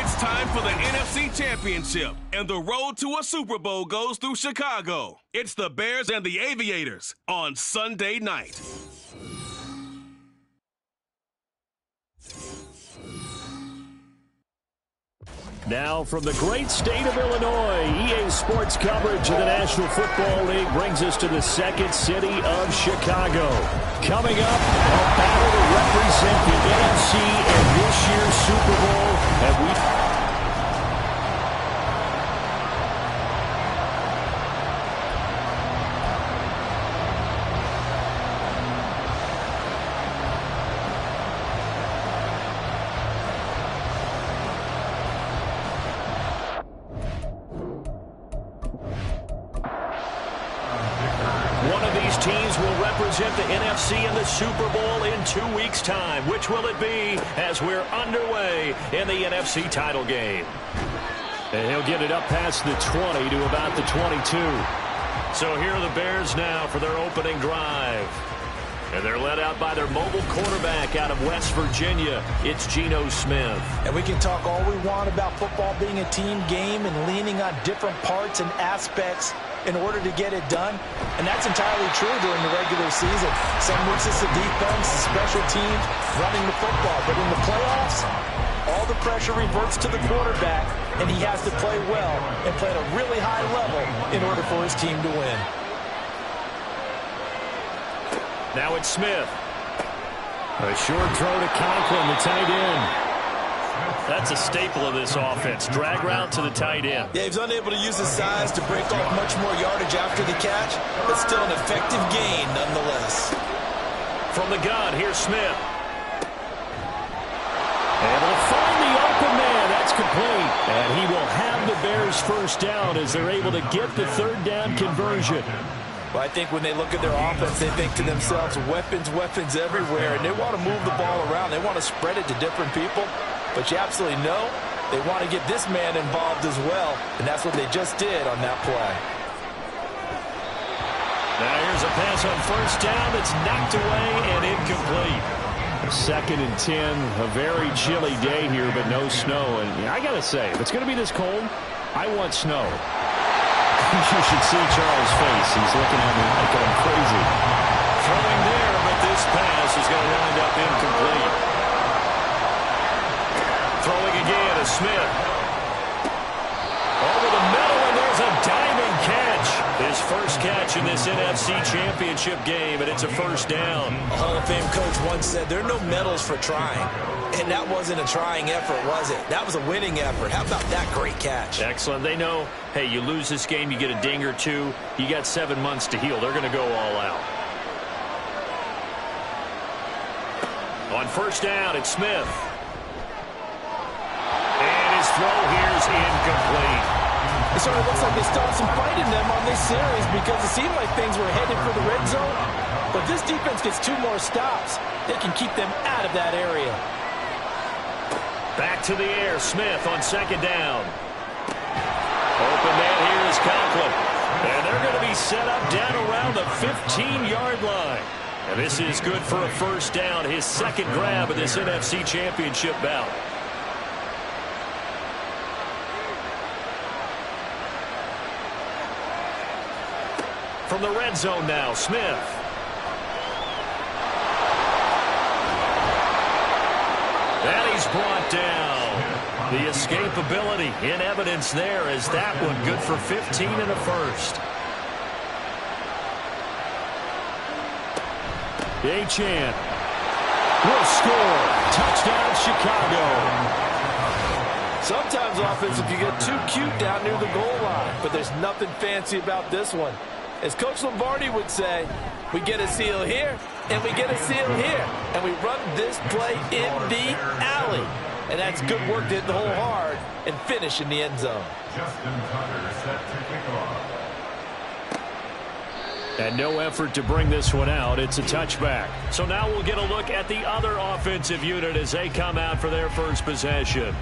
It's time for the NFC Championship, and the road to a Super Bowl goes through Chicago. It's the Bears and the Aviators on Sunday night. Now from the great state of Illinois, EA Sports coverage of the National Football League brings us to the second city of Chicago. Coming up, a battle to represent the NFC in this year's Super Bowl. And teams will represent the NFC in the Super Bowl in 2 weeks' time. Which will it be as we're underway in the NFC title game? And he'll get it up past the 20 to about the 22. So here are the Bears now for their opening drive. And they're led out by their mobile quarterback out of West Virginia. It's Geno Smith. And we can talk all we want about football being a team game and leaning on different parts and aspects in order to get it done. And that's entirely true during the regular season. Some weeks it's the defense, the special teams, running the football. But in the playoffs, all the pressure reverts to the quarterback, and he has to play well and play at a really high level in order for his team to win. Now it's Smith. A short throw to Conklin, the tight end. That's a staple of this offense. Drag route to the tight end. Yeah, he's unable to use his size to break off much more yardage after the catch, but still an effective gain nonetheless. From the gun, here's Smith. Able to find the open man. That's complete. And he will have the Bears first down as they're able to get the third down conversion. Well, I think when they look at their offense, they think to themselves, weapons everywhere, and they want to move the ball around. They want to spread it to different people. But you absolutely know they want to get this man involved as well, and that's what they just did on that play. Now here's a pass on first down that's knocked away and incomplete. 2nd and 10, a very chilly day here, but no snow. And I got to say, if it's going to be this cold, I want snow. You should see Charles' face. He's looking at me like I'm crazy. Throwing there, but this pass is going to wind up incomplete. Throwing again to Smith. Over the middle, and there's a diving catch. His first catch in this NFC Championship game, and it's a first down. A Hall of Fame coach once said, there are no medals for trying. And that wasn't a trying effort, was it? That was a winning effort. How about that great catch? Excellent. They know, hey, you lose this game, you get a ding or two. You got 7 months to heal. They're going to go all out. On first down, it's Smith. His throw here is incomplete. It sort of looks like they still have some fight in them on this series because it seemed like things were headed for the red zone. But this defense gets 2 more stops. They can keep them out of that area. Back to the air. Smith on second down. Open man here is Conklin. And they're going to be set up down around the 15-yard line. And this is good for a first down. His second grab of this NFC Championship bout. From the red zone now, Smith. And he's brought down. The escapability in evidence there as that one good for 15 in the first. Achane will score. Touchdown, Chicago. Sometimes offensive, you get too cute down near the goal line, but there's nothing fancy about this one. As Coach Lombardi would say, we get a seal here, and we get a seal here, and we run this play in the alley. And that's good work to hit the hole hard and finish in the end zone. And no effort to bring this one out. It's a touchback. So now we'll get a look at the other offensive unit as they come out for their first possession.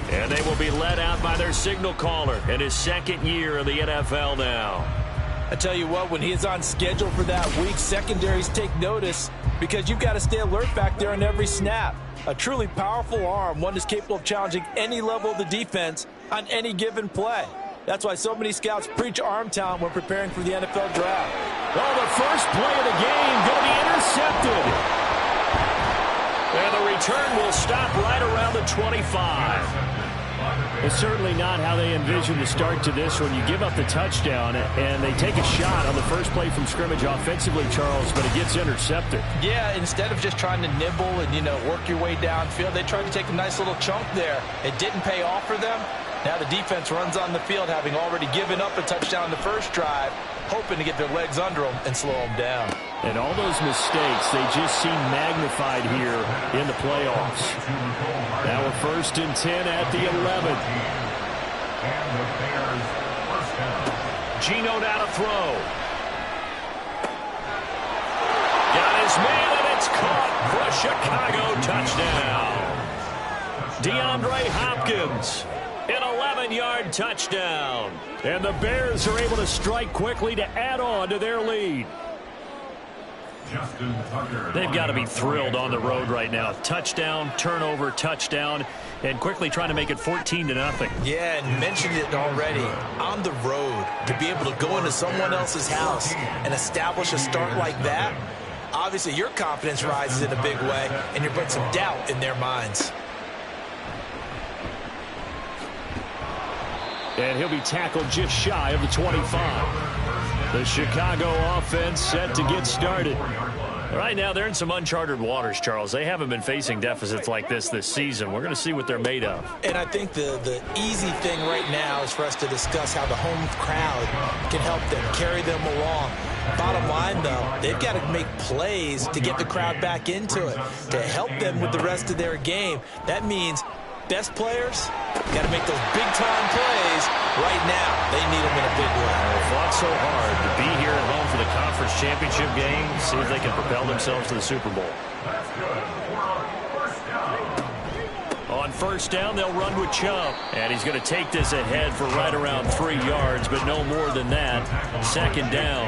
And they will be led out by their signal caller in his second year in the NFL now. I tell you what, when he is on schedule for that week, secondaries take notice because you've got to stay alert back there on every snap. A truly powerful arm, one that's capable of challenging any level of the defense on any given play. That's why so many scouts preach arm talent when preparing for the NFL draft. Oh, the first play of the game going to be intercepted. And the return will stop right around the 25. It's certainly not how they envisioned the start to this when you give up the touchdown and they take a shot on the first play from scrimmage offensively, Charles, but it gets intercepted. Yeah, instead of just trying to nibble and, work your way downfield, they tried to take a nice little chunk there. It didn't pay off for them. Now the defense runs on the field, having already given up a touchdown the first drive, hoping to get their legs under them and slow them down. And all those mistakes, they just seem magnified here in the playoffs. Now we're 1st and 10 at the 11. Geno now to throw. Got his man, and it's caught for a Chicago touchdown. DeAndre Hopkins. An 11-yard touchdown. And the Bears are able to strike quickly to add on to their lead. They've got to be thrilled on the road right now. Touchdown, turnover, touchdown, and quickly trying to make it 14-0. Yeah, and mentioned it already. On the road, to be able to go into someone else's house and establish a start like that, obviously your confidence rises in a big way, and you're putting some doubt in their minds. And he'll be tackled just shy of the 25. The Chicago offense set to get started. Right now, they're in some uncharted waters, Charles. They haven't been facing deficits like this season. We're going to see what they're made of. And I think the easy thing right now is for us to discuss how the home crowd can help them, carry them along. Bottom line, though, they've got to make plays to get the crowd back into it, to help them with the rest of their game. That means best players got to make those big-time plays right now. They need them in a big way. They fought so hard to be here at home for the conference championship game, see if they can propel themselves to the Super Bowl. On 1st down, they'll run with Chubb. And he's going to take this ahead for right around 3 yards, but no more than that. 2nd down.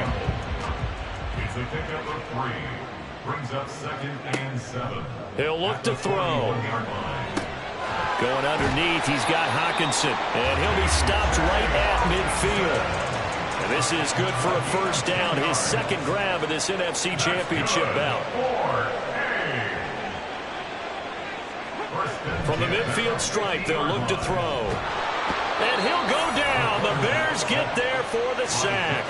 It's a pickup of 3. Brings up 2nd and 7. He'll look to throw. Going underneath, he's got Hockenson, and he'll be stopped right at midfield. And this is good for a 1st down, his 2nd grab of this NFC Championship bout. From the midfield stripe, they'll look to throw. And he'll go down. The Bears get there for the sack.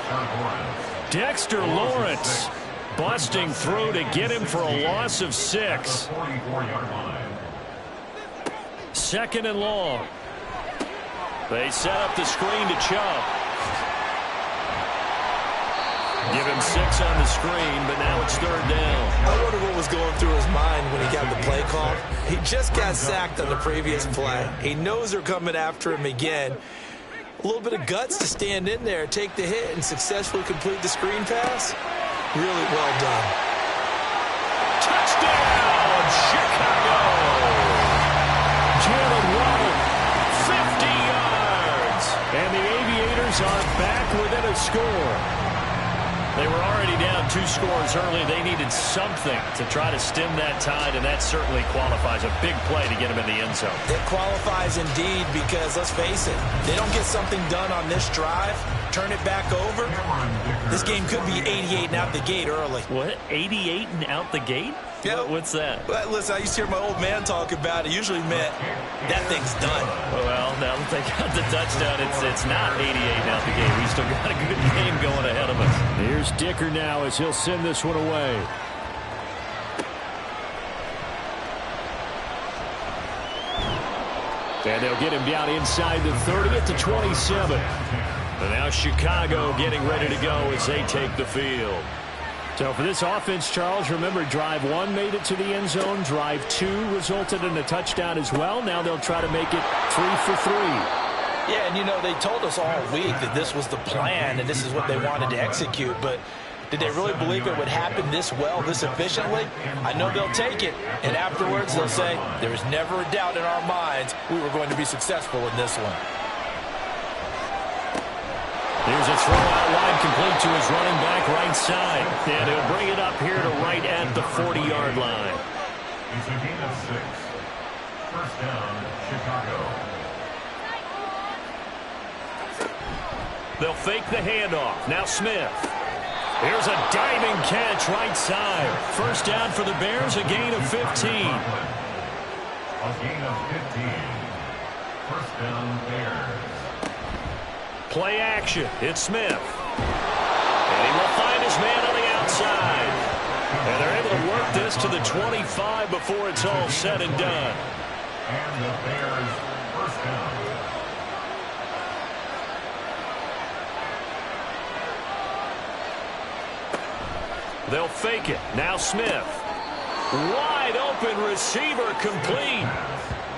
Dexter Lawrence busting through to get him for a loss of 6. 2nd and long. They set up the screen to Chubb. Give him 6 on the screen, but now it's 3rd down. I wonder what was going through his mind when he got the play call. He just got sacked on the previous play. He knows they're coming after him again. A little bit of guts to stand in there, take the hit, and successfully complete the screen pass. Really well done. Touchdown, Chicago! Jalen Waddle, 50 yards. And the Aviators are back within a score. They were already down 2 scores early. They needed something to try to stem that tide, and that certainly qualifies. A big play to get them in the end zone. It qualifies indeed because, let's face it, they don't get something done on this drive, turn it back over, this game could be 88 and out the gate early. What? 88 and out the gate? Yeah. What's that? Well, listen, I used to hear my old man talk about it. Usually meant that thing's done. Well, now that they got the touchdown, it's not 88 out the gate. We still got a good game going ahead of us. Here's Dicker now as he'll send this one away. And they'll get him down inside the 30 at the 27. And now Chicago getting ready to go as they take the field. So for this offense, Charles, remember, drive 1 made it to the end zone. Drive 2 resulted in a touchdown as well. Now they'll try to make it 3 for 3. Yeah, and they told us all week that this was the plan and this is what they wanted to execute. But did they really believe it would happen this well, this efficiently? I know they'll take it. And afterwards, they'll say, there was never a doubt in our minds we were going to be successful in this one. Here's a throw out wide, complete to his running back right side. And he'll bring it up here to right at the 40-yard line. It's a gain of 6. First down, Chicago. They'll fake the handoff. Now Smith. Here's a diving catch right side. First down for the Bears, a gain of 15. A gain of 15. First down, Bears. Play action. It's Smith. And he will find his man on the outside. And they're able to work this to the 25 before it's all said and done. And the Bears first down. They'll fake it. Now Smith. Wide open receiver, complete.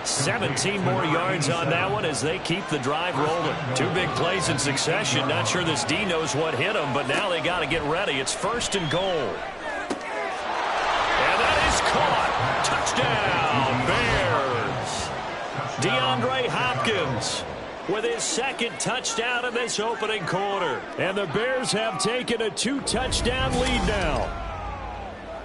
17 more yards on that one as they keep the drive rolling. 2 big plays in succession. Not sure this D knows what hit them, but now they got to get ready. It's first and goal. And that is caught. Touchdown, Bears. DeAndre Hopkins with his second touchdown in this opening quarter. And the Bears have taken a 2-touchdown lead now.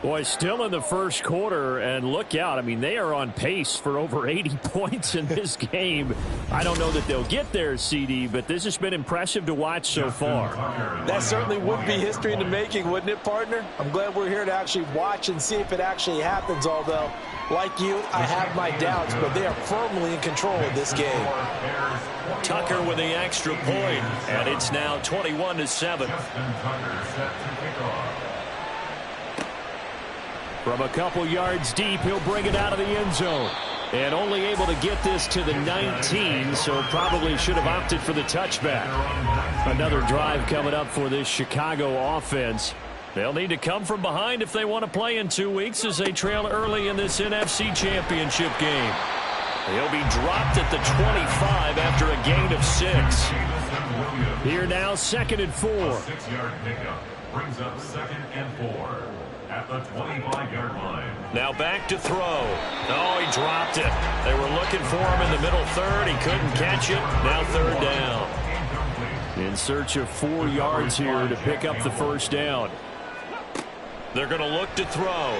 Boy, still in the first quarter, and look out. I mean, they are on pace for over 80 points in this game. I don't know that they'll get there, CD, but this has been impressive to watch so far. That certainly would be history in the making, wouldn't it, partner? I'm glad we're here to actually watch and see if it actually happens, although, like you, I have my doubts, but they are firmly in control of this game. Tucker with the extra point, and it's now 21-7. From a couple yards deep, he'll bring it out of the end zone. And only able to get this to the 19, so probably should have opted for the touchback. Another drive coming up for this Chicago offense. They'll need to come from behind if they want to play in 2 weeks as they trail early in this NFC Championship game. He'll be dropped at the 25 after a gain of 6. Here now, 2nd and 4. A 6-yard pickup brings up 2nd and 4. At the 25-yard line. Now back to throw. Oh, he dropped it. They were looking for him in the middle third. He couldn't catch it. Now 3rd down. In search of 4 yards here to pick up the first down. They're going to look to throw.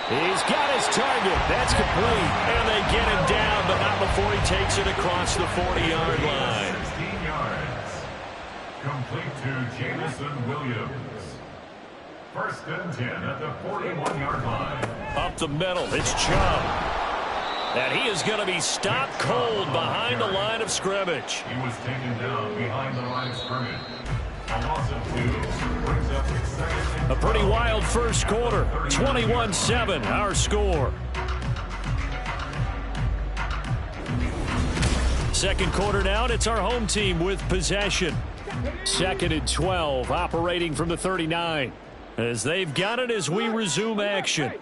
He's got his target. That's complete. And they get him down, but not before he takes it across the 40-yard line. 16 yards. Complete to Jamison Williams. First and 10 at the 41-yard line. Up the middle, it's Chubb. And he is going to be stopped cold behind the line of scrimmage. He was taken down behind the line of scrimmage. A loss of 2 brings up 2nd. A pretty wild first quarter. 21-7, our score. Second quarter now, and it's our home team with possession. 2nd and 12, operating from the 39. As they've got it as we resume action.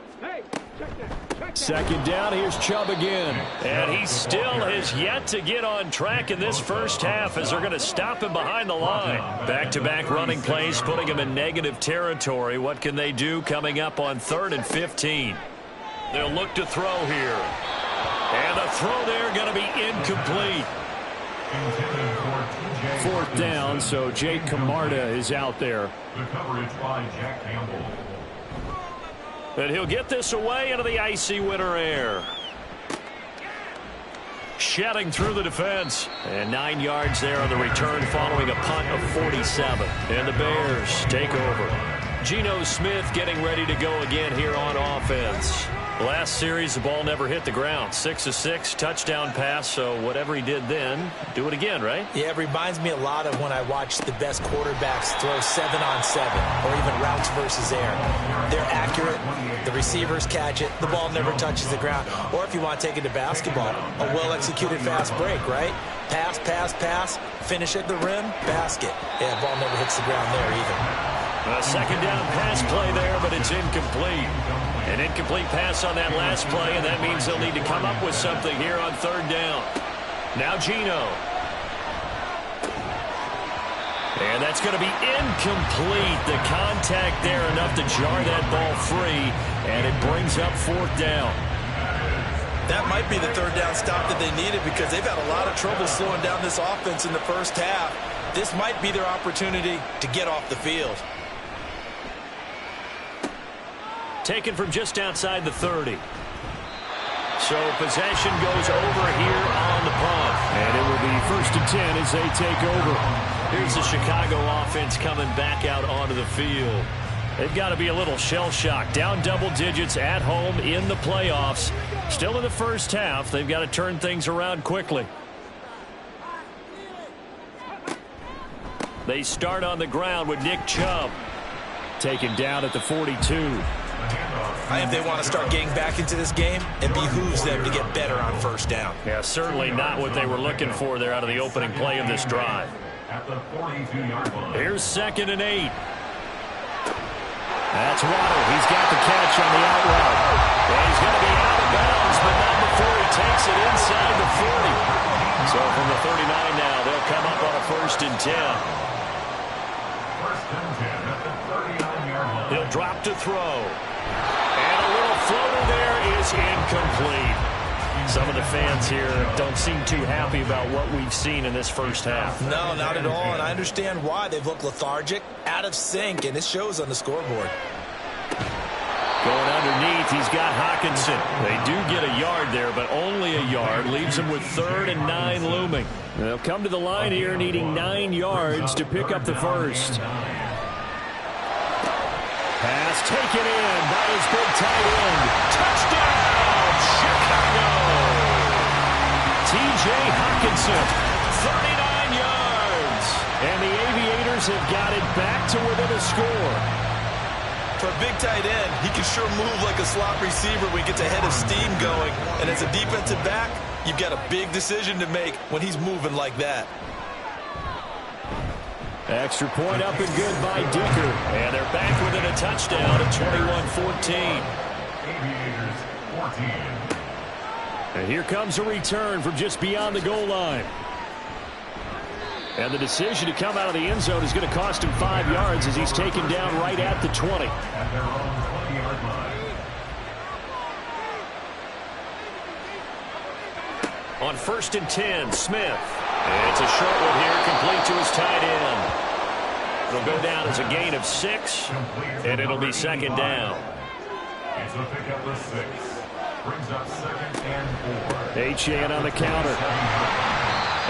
2nd down, here's Chubb again. And he still has yet to get on track in this first half as they're going to stop him behind the line. Back-to-back running plays, putting him in negative territory. What can they do coming up on 3rd and 15? They'll look to throw here. And the throw there going to be incomplete. 4th down, so Jake Camarda is out there. The coverage by Jack Campbell. And he'll get this away into the icy winter air. Shedding through the defense. And 9 yards there on the return following a punt of 47. And the Bears take over. Geno Smith getting ready to go again here on offense. Last series, the ball never hit the ground. 6 of 6, touchdown pass, so whatever he did then, do it again, right? Yeah, it reminds me a lot of when I watch the best quarterbacks throw 7-on-7 or even routes versus air. They're accurate. The receivers catch it. The ball never touches the ground. Or if you want to take it to basketball, a well-executed fast break, right? Pass, pass, pass, finish at the rim, basket. Yeah, the ball never hits the ground there either. A 2nd down pass play there, but it's incomplete. An incomplete pass on that last play, and that means they'll need to come up with something here on 3rd down. Now Geno. And that's going to be incomplete. The contact there enough to jar that ball free, and it brings up 4th down. That might be the third down stop that they needed because they've had a lot of trouble slowing down this offense in the first half. This might be their opportunity to get off the field. Taken from just outside the 30. So possession goes over here on the punt. And it will be 1st and 10 as they take over. Here's the Chicago offense coming back out onto the field. They've got to be a little shell-shocked. Down double digits at home in the playoffs. Still in the first half. They've got to turn things around quickly. They start on the ground with Nick Chubb. Taken down at the 42. I think they want to start getting back into this game. It behooves them to get better on first down. Yeah, certainly not what they were looking for there out of the opening play of this drive. At the 42-yard line. Here's 2nd and 8. That's Waddle. He's got the catch on the out route. And he's going to be out of bounds, but not before he takes it inside the 40. So from the 39 now, they'll come up on a 1st and 10. 1st and 10 at the 39-yard line. He'll drop to throw. And a little floater there is incomplete. Some of the fans here don't seem too happy about what we've seen in this first half. No, not at all, and I understand why. They've looked lethargic, out of sync, and it shows on the scoreboard. Going underneath, he's got Hawkinson. They do get a yard there, but only a yard. Leaves him with 3rd and 9 looming. They'll come to the line here needing 9 yards to pick up the first. Pass taken in by his big tight end. Touchdown, Chicago! T.J. Hawkinson, 39 yards. And the Aviators have got it back to within a score. For a big tight end, he can sure move like a slot receiver when he gets a head of steam going. And as a defensive back, you've got a big decision to make when he's moving like that. Extra point up and good by Dicker. And they're back within a touchdown at 21-14. Aviators 14. And here comes a return from just beyond the goal line. And the decision to come out of the end zone is going to cost him 5 yards as he's taken down right at the 20. At their own 20-yard line. On 1st and 10, Smith. And it's a short one here, complete to his tight end. It'll go down as a gain of 6, and it'll be 2nd down. It's a pickup of 6. Brings up 2nd and 4. Achane on the counter.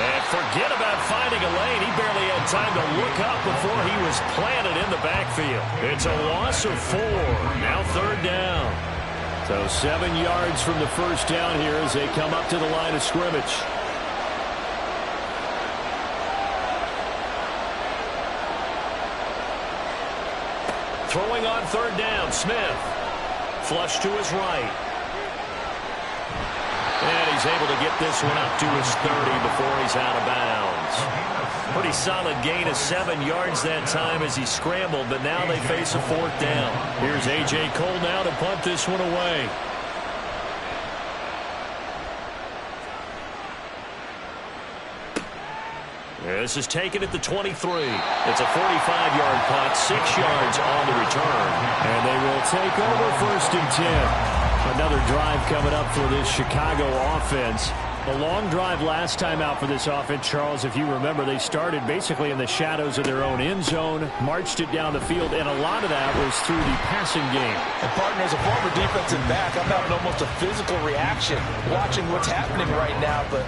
And forget about finding a lane. He barely had time to look up before he was planted in the backfield. It's a loss of 4. Now 3rd down. So 7 yards from the first down here as they come up to the line of scrimmage. Throwing on 3rd down, Smith. Flush to his right. And he's able to get this one up to his 30 before he's out of bounds. Pretty solid gain of 7 yards that time as he scrambled, but now they face a 4th down. Here's A.J. Cole now to punt this one away. This is taken at the 23. It's a 45-yard punt, 6 yards on the return. And they will take over 1st and 10. Another drive coming up for this Chicago offense. A long drive last time out for this offense, Charles. If you remember, they started basically in the shadows of their own end zone, marched it down the field, and a lot of that was through the passing game. And, partner, as a former defensive back, I'm having almost a physical reaction watching what's happening right now, but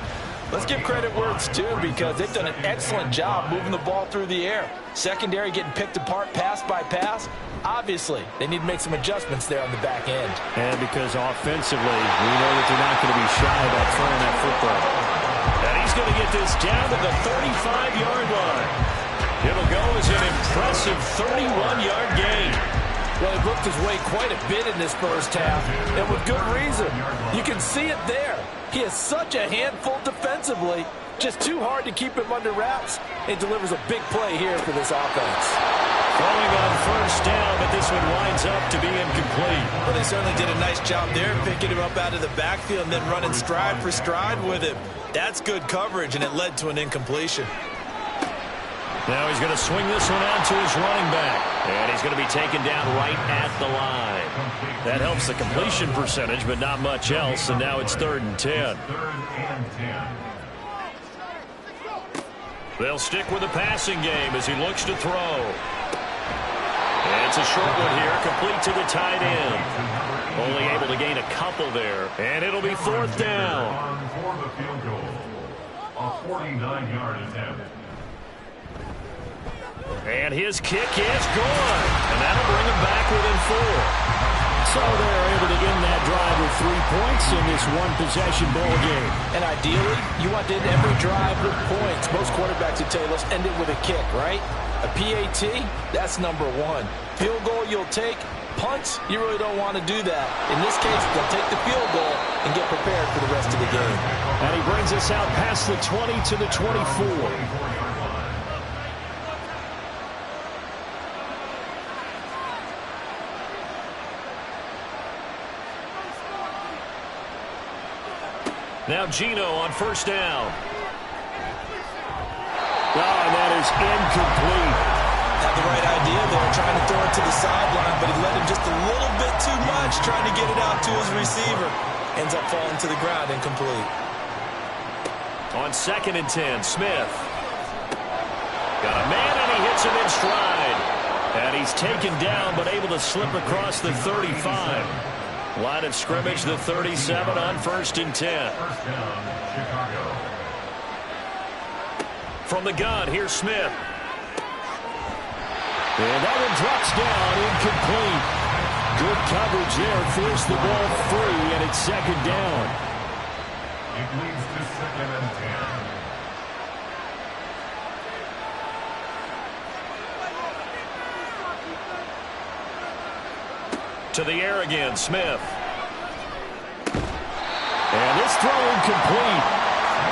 let's give credit where it's due because they've done an excellent job moving the ball through the air. Secondary getting picked apart pass by pass. Obviously, they need to make some adjustments there on the back end. And because offensively, we know that they're not going to be shy about throwing that football. And he's going to get this down to the 35-yard line. It'll go as an impressive 31-yard gain. Well, he looked his way quite a bit in this first half, and with good reason. You can see it there. He has such a handful defensively, just too hard to keep him under wraps, and delivers a big play here for this offense. Throwing on 1st down, but this one winds up to be incomplete. Well, they certainly did a nice job there, picking him up out of the backfield and then running stride for stride with him. That's good coverage, and it led to an incompletion. Now he's going to swing this one out to his running back. And he's going to be taken down right at the line. That helps the completion percentage, but not much else. And now it's 3rd and 10. They'll stick with the passing game as he looks to throw. And it's a short one here, complete to the tight end. Only able to gain a couple there. And it'll be 4th down. For the field goal. A 49-yard attempt. And his kick is good. And that'll bring him back within 4. So they're able to end that drive with 3 points in this one-possession ball game. And ideally, you want to end every drive with points. Most quarterbacks would tell you, let's end it with a kick, right? A PAT, that's number 1. Field goal you'll take. Punts, you really don't want to do that. In this case, they'll take the field goal and get prepared for the rest of the game. And he brings us out past the 20 to the 24. Now Gino on 1st down. Oh, and that is incomplete. Had the right idea there, trying to throw it to the sideline, but he let him just a little bit too much, trying to get it out to his receiver. Ends up falling to the ground, incomplete. On 2nd and 10, Smith. Got a man, and he hits him in stride. And he's taken down, but able to slip across the 35. Line of scrimmage, the 37 on 1st and 10. First down, Chicago. From the gun, here's Smith. And that one drops down, incomplete. Good coverage there, forced the ball free, and it's 2nd down. It leads to 2nd and 10. To the air again, Smith. And this throw incomplete.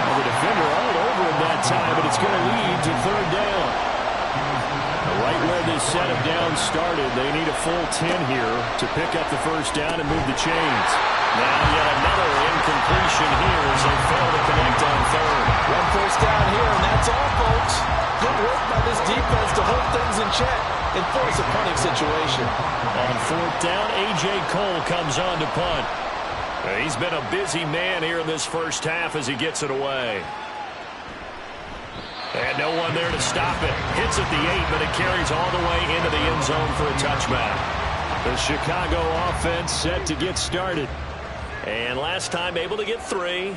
Well, the defender all over him that time, but it's going to lead to 3rd down. Right where this set of downs started, they need a full 10 here to pick up the 1st down and move the chains. Now yet another incompletion here as they fail to connect on 3rd. 1 first down here, and that's all, folks. Good work by this defense to hold things in check and force a punting situation. On 4th down, A.J. Cole comes on to punt. He's been a busy man here in this first half as he gets it away. And no one there to stop it. Hits at the 8, but it carries all the way into the end zone for a touchback. The Chicago offense set to get started. And last time able to get 3.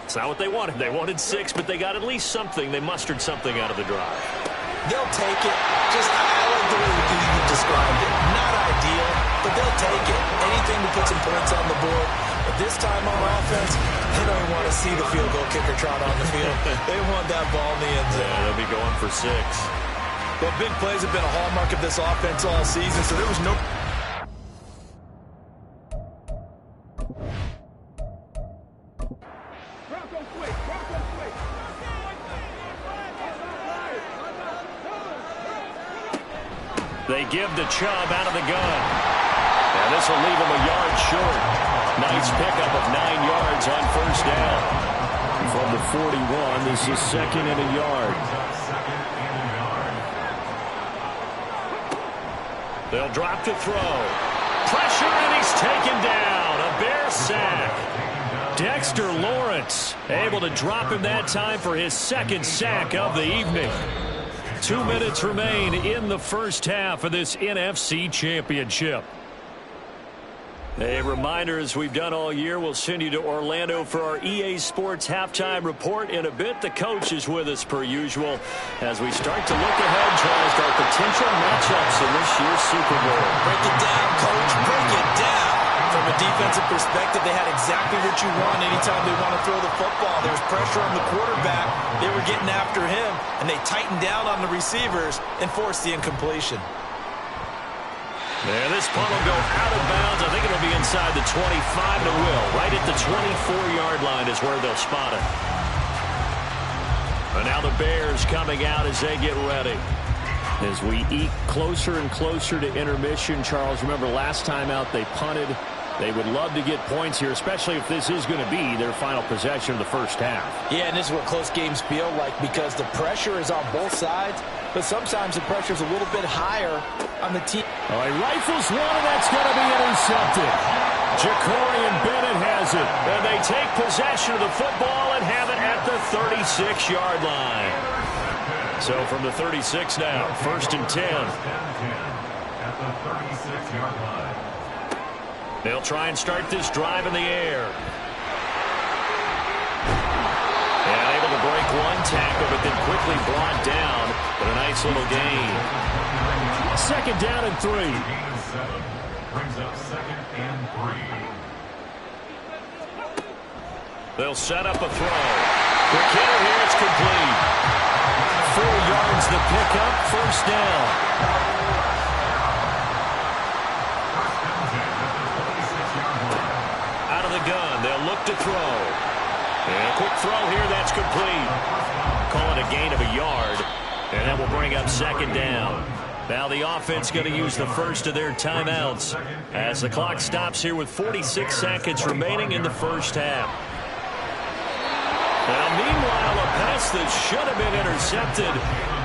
It's not what they wanted. They wanted 6, but they got at least something. They mustered something out of the drive. They'll take it. I like the way you described it. Not ideal, but they'll take it. Anything to put some points on the board. But this time on offense, they don't even want to see the field goal kicker trot on the field. They want that ball in the end zone. Yeah, they'll be going for 6. Well, big plays have been a hallmark of this offense all season, so there was no... They give to Chubb out of the gun. And this will leave him a yard short. Nice pickup of 9 yards on 1st down. From the 41, this is 2nd and a yard. They'll drop to throw. Pressure, and he's taken down. A Bear sack. Dexter Lawrence able to drop him that time for his 2nd sack of the evening. 2 minutes remain in the first half of this NFC Championship. A reminder, as we've done all year, we'll send you to Orlando for our EA Sports halftime report in a bit. The coach is with us per usual as we start to look ahead towards our potential matchups in this year's Super Bowl. Break it down, Coach. Break it down. From a defensive perspective, they had exactly what you want anytime they want to throw the football. There was pressure on the quarterback. They were getting after him, and they tightened down on the receivers and forced the incompletion. And this punt will go out of bounds. I think it'll be inside the 25, and it will. Right at the 24-yard line is where they'll spot it. And now the Bears coming out as they get ready. As we eke closer and closer to intermission, Charles, remember last time out they punted. They would love to get points here, especially if this is going to be their final possession of the first half. Yeah, and this is what close games feel like because the pressure is on both sides. but sometimes the pressure's a little bit higher on the team. Oh, he rifles one, and that's going to be intercepted. Ja'Cory Bennett has it, and they take possession of the football and have it at the 36-yard line. So from the 36 now, 1st and 10. At the 36-yard line. They'll try and start this drive in the air. And able to break one tackle, but then quickly brought down with a nice little gain. 2nd down and 3. Gain of 7 brings up 2nd and 3. They'll set up a throw. The kicker here, it's complete. 4 yards the pickup, 1st down. Out of the gun, they'll look to throw. And a quick throw here, that's complete. Call it a gain of a yard, and that will bring up 2nd down. Now the offense going to use the first of their timeouts as the clock stops here with 46 seconds remaining in the first half. Now, meanwhile, a pass that should have been intercepted,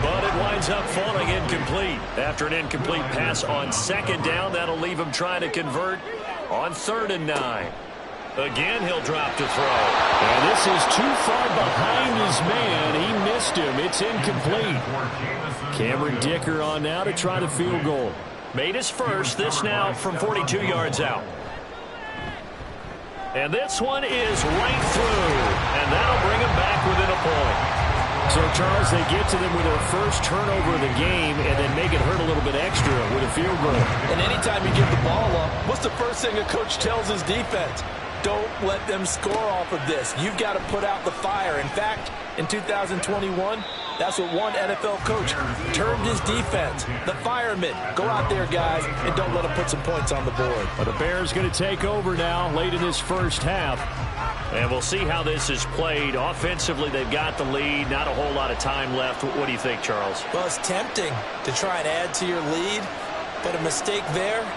but it winds up falling incomplete. After an incomplete pass on 2nd down, that'll leave him trying to convert on 3rd and 9. Again, he'll drop to throw. And this is too far behind his man. He missed him. It's incomplete. Cameron Dicker on now to try the field goal. Made his first. This now from 42 yards out. And this one is right through. And that'll bring him back within a point. So, Charles, they get to them with their first turnover of the game and then make it hurt a little bit extra with a field goal. And anytime you give the ball up, what's the first thing a coach tells his defense? Don't let them score off of this. You've got to put out the fire. In fact, in 2021, that's what one NFL coach termed his defense. The firemen. Go out there, guys, and don't let them put some points on the board. Well, the Bears going to take over now late in this first half. And we'll see how this is played. Offensively, they've got the lead. Not a whole lot of time left. What do you think, Charles? Well, it's tempting to try and add to your lead, but a mistake there,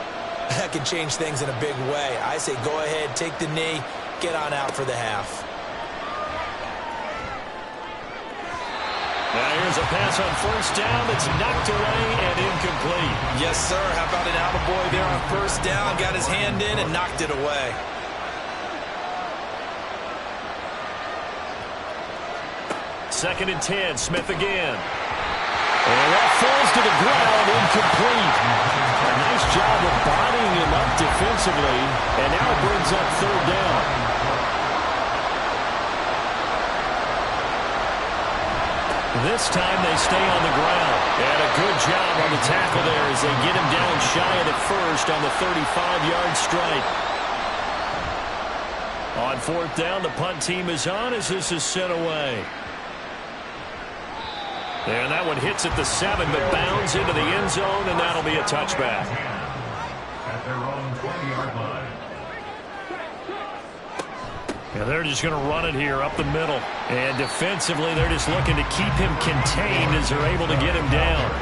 that can change things in a big way. I say go ahead, take the knee, get on out for the half. Now here's a pass on 1st down that's knocked away and incomplete. Yes, sir. How about an attaboy there on 1st down? Got his hand in and knocked it away. Second and 10, Smith again. And that falls to the ground, incomplete. A nice job of bodying him up defensively, and now it brings up 3rd down. This time they stay on the ground. And a good job on the tackle there as they get him down shy of the 1st on the 35-yard strike. On 4th down, the punt team is on as this is sent away. And that one hits at the 7, but bounds into the end zone, and that'll be a touchback. At their own 20-yard line. And they're just going to run it here up the middle. And defensively, they're just looking to keep him contained as they're able to get him down.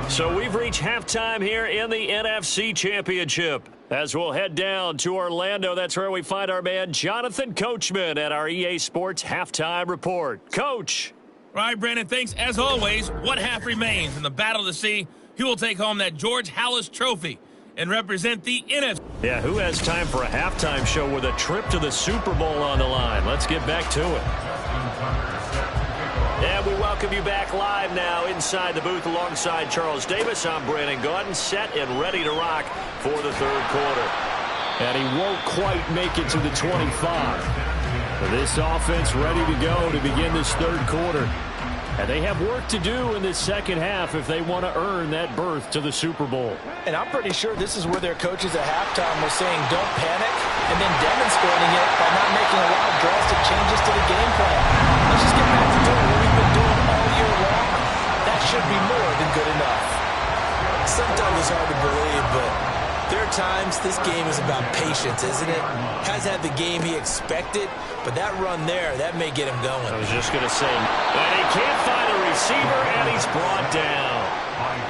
So we've reached halftime here in the NFC Championship. As we'll head down to Orlando, that's where we find our man Jonathan Coachman at our EA Sports Halftime Report. Coach. All right, Brandon, thanks. As always, what half remains in the battle to see who will take home that George Halas Trophy and represent the NFC. Yeah, who has time for a halftime show with a trip to the Super Bowl on the line? Let's get back to it. And we welcome you back live now inside the booth alongside Charles Davis. I'm Brandon Gaudin, set and ready to rock for the 3rd quarter. And he won't quite make it to the 25. But this offense ready to go to begin this 3rd quarter. And they have work to do in this 2nd half if they want to earn that berth to the Super Bowl. And I'm pretty sure this is where their coaches at halftime were saying don't panic and then demonstrating it by not making a lot of drastic changes to the game plan. Let's just get back to doing what we've been doing all year long. That should be more than good enough. Sometimes it's hard to believe, but there are times this game is about patience, isn't it? Has had the game he expected, but that run there, that may get him going. I was just going to say, and he can't find a receiver, and he's brought down.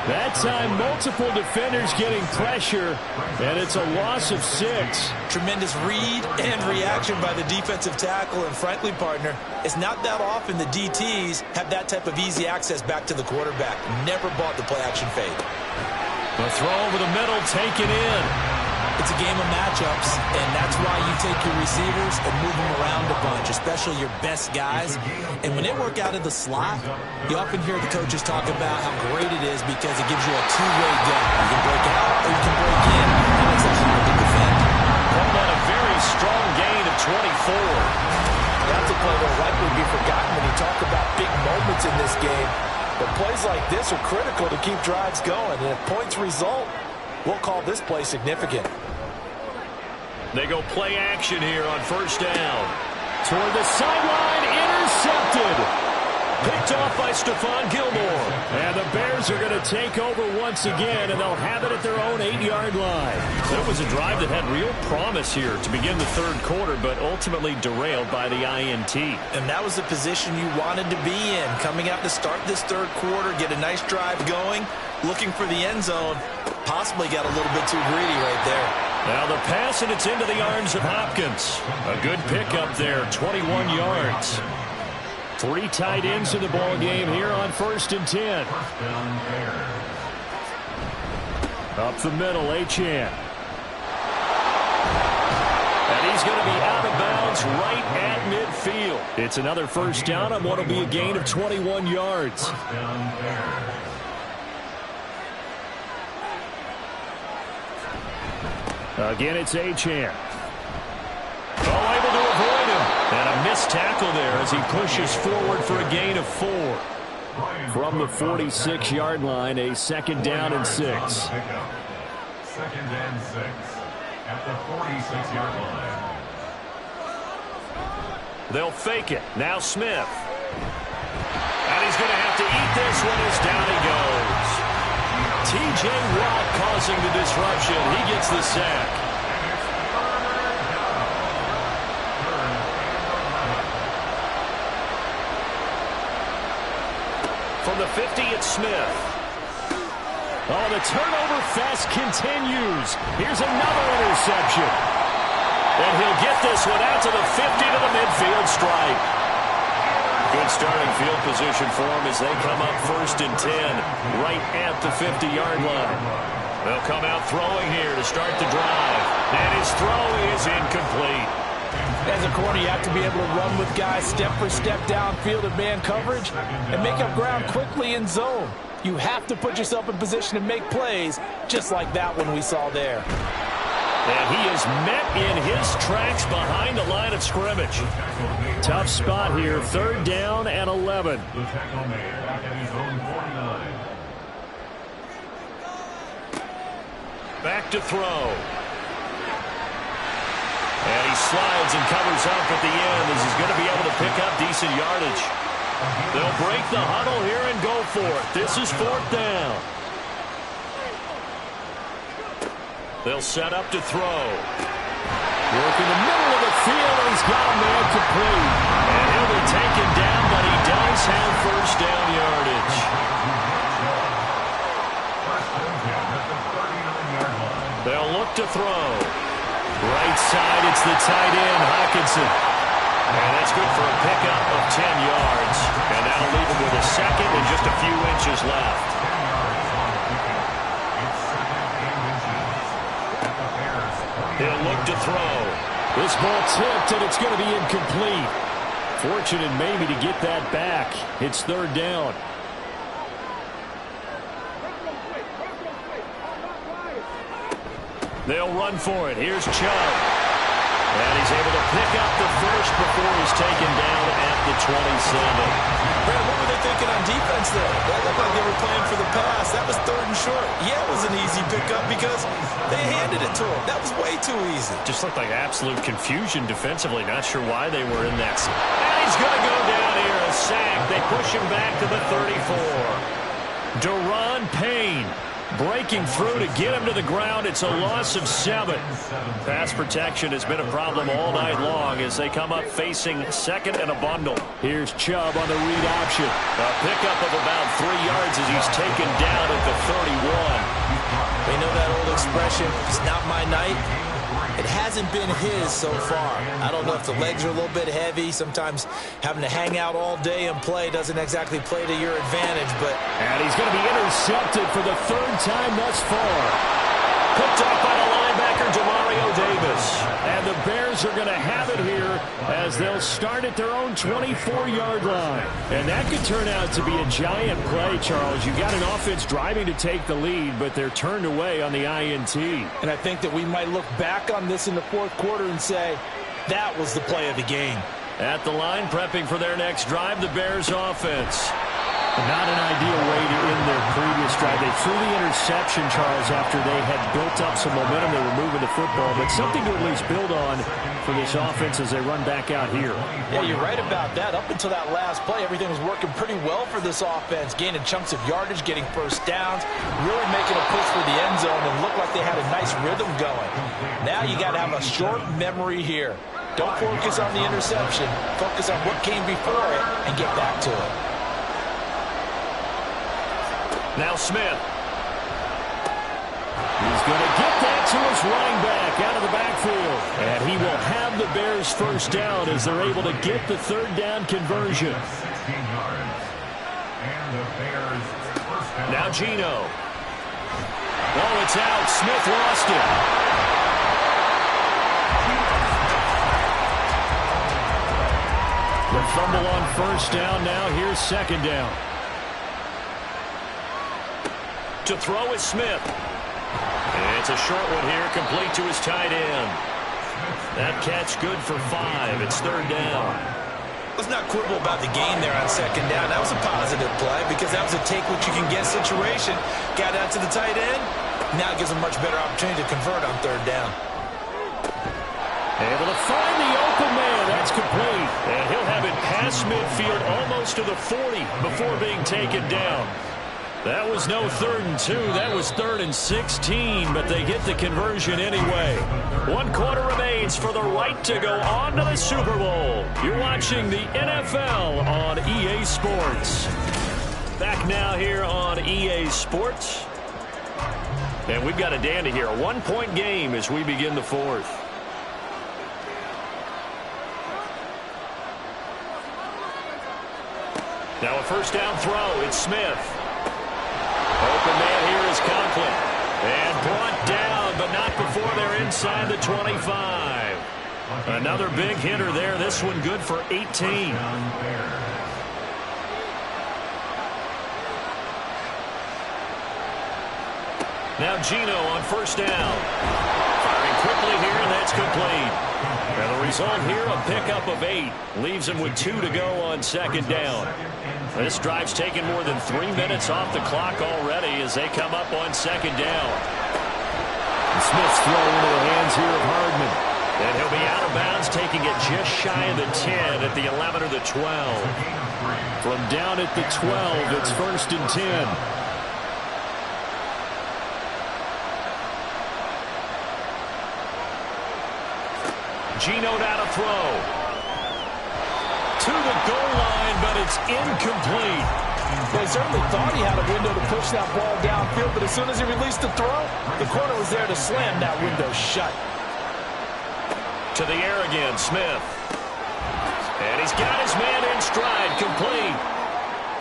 That time, multiple defenders getting pressure, and it's a loss of 6. Tremendous read and reaction by the defensive tackle, and frankly, partner, it's not that often the DTs have that type of easy access back to the quarterback. Never bought the play-action fade. The throw over the middle, taken in. It's a game of matchups, and that's why you take your receivers and move them around a bunch, especially your best guys. And when they work out of the slot, you often hear the coaches talk about how great it is because it gives you a two-way gun. You can break out or you can break in. That makes it hard to defend. Called on a very strong gain of 24. That's a play that will likely be forgotten when you talk about big moments in this game. But plays like this are critical to keep drives going. And if points result, we'll call this play significant. They go play action here on first down. Toward the sideline, intercepted. Picked off by Stephon Gilmore. And the Bears are going to take over once again, and they'll have it at their own 8-yard line. That was a drive that had real promise here to begin the third quarter, but ultimately derailed by the INT. And that was the position you wanted to be in. Coming out to start this third quarter, get a nice drive going, looking for the end zone. Possibly got a little bit too greedy right there. Now the pass, and it's into the arms of Hopkins. A good pickup there, 21 yards. 3 tight ends in the ball game here on 1st and 10. Up the middle, Achane. And he's going to be out of bounds right at midfield. It's another first down on what will be a gain of 21 yards. Again, it's Achane. Oh, able to avoid him. And a missed tackle there as he pushes forward for a gain of 4. From the 46-yard line, a 2nd down and 6. 2nd and 6 at the 46-yard line. They'll fake it. Now Smith. And he's going to have to eat this one as down he goes. T.J. Watt causing the disruption. He gets the sack. From the 50, it's Smith. Oh, the turnover fest continues. Here's another interception. And he'll get this one out to the 50 to the midfield stripe. Good starting field position for him as they come up 1st and 10 right at the 50-yard line. They'll come out throwing here to start the drive. And his throw is incomplete. As a corner, you have to be able to run with guys step for step downfield in man coverage and make up ground quickly in zone. You have to put yourself in position to make plays, just like that one we saw there. And he is met in his tracks behind the line of scrimmage. Tough spot here, 3rd down and 11. The tackle made back at his own 49. Back to throw. And he slides and covers up at the end as he's going to be able to pick up decent yardage. They'll break the huddle here and go for it. This is 4th down. They'll set up to throw. Work in the middle of the field, and he's got a man complete. And he'll be taken down, but he does have 1st down yardage. They'll look to throw. Right side, it's the tight end, Hockenson. And that's good for a pickup of 10 yards. And that'll leave him with a 2nd and just a few inches left. He'll look to throw. This ball tipped, and it's going to be incomplete. Fortunate maybe to get that back. It's 3rd down. They'll run for it. Here's Chubb. And he's able to pick up the 1st before he's taken down at the 27. Brad, what were they thinking on defense there? That looked like they were playing for the pass. That was 3rd and short. Yeah, it was an easy pickup because they handed it to him. That was way too easy. Just looked like absolute confusion defensively. Not sure why they were in that. And he's going to go down here, a sack. They push him back to the 34. Daron Payne. Breaking through to get him to the ground. It's a loss of 7. Pass protection has been a problem all night long as they come up facing second and a bundle. Here's Chubb on the read option. A pickup of about 3 yards as he's taken down at the 31. We know that old expression, it's not my night. It hasn't been his so far. I don't know if the legs are a little bit heavy. Sometimes having to hang out all day and play doesn't exactly play to your advantage. And he's going to be intercepted for the 3rd time thus far. Picked up by the linebacker, Demario Davis. And the Bears are going to have it here as they'll start at their own 24-yard line. And that could turn out to be a giant play, Charles. You've got an offense driving to take the lead, but they're turned away on the INT. And I think that we might look back on this in the 4th quarter and say, that was the play of the game. At the line, prepping for their next drive, the Bears offense. Not an ideal way to end their previous drive. They threw the interception, Charles, after they had built up some momentum. They were moving the football, but something to at least build on for this offense as they run back out here. Yeah, you're right about that. Up until that last play, everything was working pretty well for this offense, gaining chunks of yardage, getting first downs, really making a push for the end zone, and looked like they had a nice rhythm going. Now you got to have a short memory here. Don't focus on the interception. Focus on what came before it and get back to it. Now Smith. He's going to get that to his running back out of the backfield. And he will have the Bears first down as they're able to get the 3rd down conversion. Now Geno. Oh, it's out. Smith lost it. The fumble on first down. Now here's 2nd down. To throw is Smith. And it's a short one here, complete to his tight end. That catch good for 5. It's 3rd down. Let's not quibble about the gain there on 2nd down. That was a positive play because that was a take-what-you-can-get situation. Got out to the tight end. Now it gives him a much better opportunity to convert on 3rd down. Able to find the open man. That's complete. And he'll have it past midfield almost to the 40 before being taken down. That was no 3rd and 2. That was 3rd and 16, but they get the conversion anyway. 1 quarter remains for the right to go on to the Super Bowl. You're watching the NFL on EA Sports. Back now here on EA Sports. And we've got a dandy here. A 1-point game as we begin the 4th. Now a first down throw. It's Smith. Open man here is Conklin. And brought down, but not before they're inside the 25. Another big hitter there. This one good for 18. Now Geno on first down. Firing quickly here, and that's complete. And the result here, a pickup of 8. Leaves him with 2 to go on 2nd down. This drive's taken more than 3 minutes off the clock already as they come up on 2nd down. And Smith's throw into the hands here of Hardman. And he'll be out of bounds, taking it just shy of the 10 at the 11 or the 12. From down at the 12, it's 1st and 10. Geno now to throw. To the goal line, but it's incomplete. They certainly thought he had a window to push that ball downfield, but as soon as he released the throw, the corner was there to slam that window shut. To the air again, Smith. And he's got his man in stride, complete.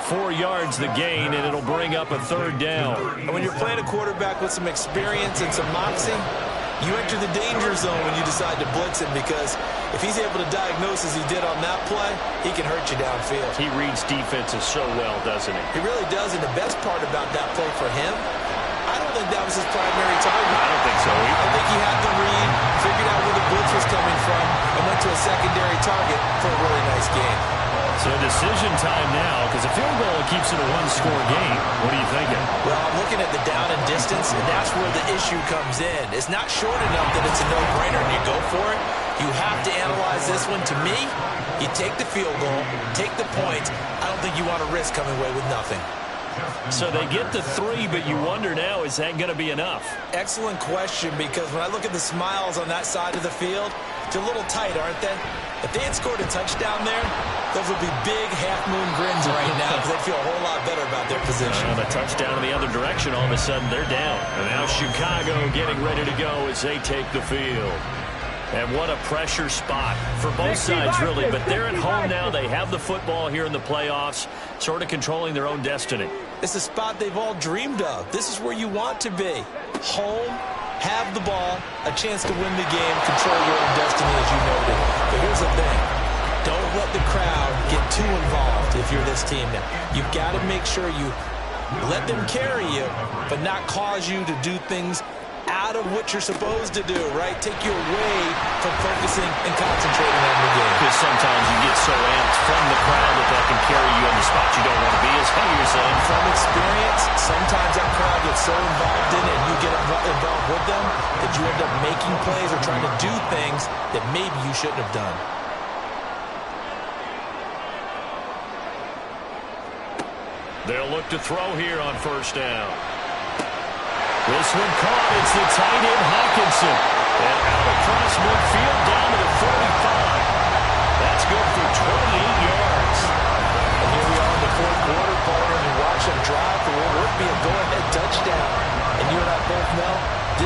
4 yards the gain, and it'll bring up a 3rd down. And when you're playing a quarterback with some experience and some moxie, you enter the danger zone when you decide to blitz him, because if he's able to diagnose as he did on that play, he can hurt you downfield. He reads defenses so well, doesn't he? He really does, and the best part about that play for him, I don't think that was his primary target. I don't think so either. I think he had the read, figured out where the blitz was coming from, and went to a secondary target for a really nice game. So decision time now, because a field goal keeps it a 1-score game. What are you thinking? Well, I'm looking at the down and distance, and that's where the issue comes in. It's not short enough that it's a no-brainer and you go for it. You have to analyze this one. To me, you take the field goal, take the points. I don't think you want to risk coming away with nothing. So they get the 3, but you wonder now, is that going to be enough? Excellent question, because when I look at the smiles on that side of the field, they're a little tight, aren't they? If they had scored a touchdown there, those would be big half-moon grins right now because they'd feel a whole lot better about their position. The touchdown in the other direction, all of a sudden they're down. And now Chicago getting ready to go as they take the field. And what a pressure spot for both sides, really. But they're at home now. They have the football here in the playoffs, sort of controlling their own destiny. It's a spot they've all dreamed of. This is where you want to be. Home, have the ball, a chance to win the game, control your own destiny, as you noted. But here's the thing. Don't let the crowd get too involved if you're this team now. You've got to make sure you let them carry you, but not cause you to do things out of what you're supposed to do, right? Take you away from focusing and concentrating on the game. Because sometimes you get so amped from the crowd that can carry you in the spot you don't want to be, as you're saying. From experience, sometimes that crowd gets so involved in it and you get involved with them that you end up making plays or trying to do things that maybe you shouldn't have done. They'll look to throw here on first down. This one caught. It's the tight end, Hawkinson. And out across midfield down to the 45. That's good for 28 yards. And here we are in the fourth quarter, partner, and you watch them drive for what would be a go-ahead touchdown. And you and I both know